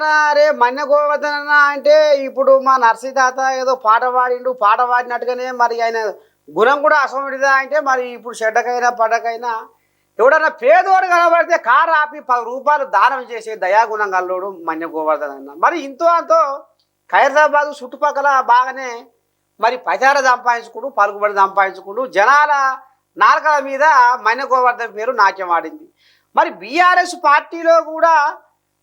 అరే మన్య గోవర్ధన అంటే ఇప్పుడు మా నర్సీ తాత ఏదో పాట పాడిండు, పాట పాడినట్టుగానే మరి ఆయన గుణం కూడా అసమడిదా అంటే మరి ఇప్పుడు చెడ్డకైనా పడ్డకైనా ఎవడన్నా పేదోడు కనబడితే కారు ఆపి 10 రూపాయలు దానం చేసే దయాగుణం కల్లోడు మన్య గోవర్ధన అన్న. మరి ఇంతో అంతో ఖైరతాబాద్ చుట్టుపక్కల బాగానే మరి ప్రచార సంపాదించుకుంటూ పలుకుబడి సంపాదించుకుంటూ జనాల నాలుకల మీద మన్య గోవర్ధన పేరు నాట్యం ఆడింది. మరి బీఆర్ఎస్ పార్టీలో కూడా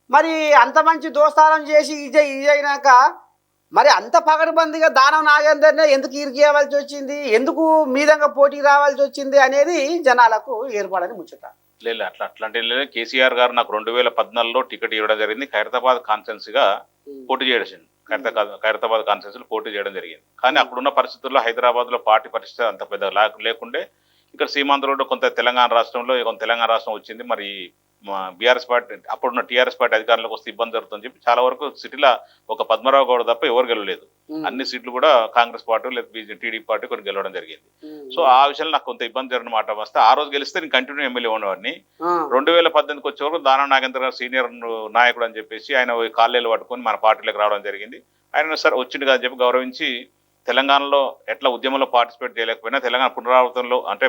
మరి అంత మంచి దోస్తానం చేసి ఇదైనాక మరి అంత పగడబందిగా దానం నాగేందర్నే ఎందుకు ఇరికేయవలసి వచ్చింది, ఎందుకు మీదంగా పోటీ రావాల్సి వచ్చింది అనేది జనాలకు ఏర్పడని ముచ్చట. లేదు అట్లాంటి లేదు. కేసీఆర్ గారు నాకు 2014లో టికెట్ ఇవ్వడం జరిగింది. ఖైరతాబాద్ కాన్స్టిట్యున్సీగా పోటీ చేయడం, ఖైరతాబాద్ కాన్స్టిట్యున్సీలో పోటీ చేయడం జరిగింది. కానీ అక్కడున్న పరిస్థితుల్లో హైదరాబాద్లో పార్టీ పరిస్థితి అంత పెద్ద లేకుండే ఇక్కడ సీమాంధ్రలో కొంత తెలంగాణ రాష్ట్రంలో కొంత తెలంగాణ రాష్ట్రం వచ్చింది. మరి బీఆర్ఎస్ పార్టీ అప్పుడున్న టీఆర్ఎస్ పార్టీ అధికారంలోకి వస్తే ఇబ్బంది జరుగుతుందని చెప్పి చాలా వరకు సిటీలో ఒక పద్మరావు గౌడ్ తప్ప ఎవరు గెలవలేదు. అన్ని సీట్లు కూడా కాంగ్రెస్ పార్టీ లేదా టీడీపీ పార్టీ కొన్ని గెలవడం జరిగింది. సో ఆ విషయంలో నాకు కొంత ఇబ్బంది జరిగిన మాట వస్తే ఆ రోజు గెలిస్తే నేను కంటిన్యూ ఎమ్మెల్యే ఉన్నవాడిని. 2018కి వచ్చే వరకు దానం నాగేంద్ర గారు సీనియర్ నాయకుడు అని చెప్పేసి ఆయన కాళ్ళేలు పట్టుకొని మన పార్టీలోకి రావడం జరిగింది. ఆయన సార్ వచ్చింది కదా చెప్పి గౌరవించి తెలంగాణలో ఎట్లా ఉద్యమంలో పార్టిసిపేట్ చేయలేకపోయినా తెలంగాణ పునరావృతంలో అంటే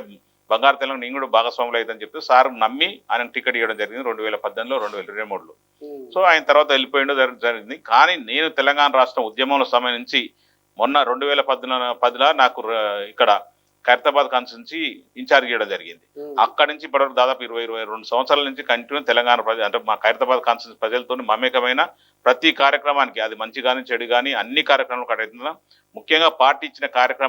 బంగారు తెలంగాణ నేను కూడా భాగస్వాములు అవుతుందని చెప్పి సార్ నమ్మి ఆయన టికెట్ ఇవ్వడం జరిగింది 2018లో 2023లో. సో ఆయన తర్వాత వెళ్ళిపోయిండు జరిగింది. కానీ నేను తెలంగాణ రాష్ట్రం ఉద్యమంలో సమయం నుంచి మొన్న 2010లో నాకు ఇక్కడ ఖైరతాబాద్ కాన్స్టిట్యున్సీ ఇన్ఛార్జ్ చేయడం జరిగింది. అక్కడి నుంచి ఇప్పటివరకు దాదాపు 22 సంవత్సరాల నుంచి కంటిన్యూ తెలంగాణ ప్రజలు అంటే మా ఖైరతాబాద్ కాన్స్టిట్యున్సీ ప్రజలతో మమేకమైన ప్రతి కార్యక్రమానికి అది మంచి కానీ చెడు కానీ అన్ని కార్యక్రమాలు కట్టేస్తున్నాం. ముఖ్యంగా పార్టీ ఇచ్చిన కార్యక్రమం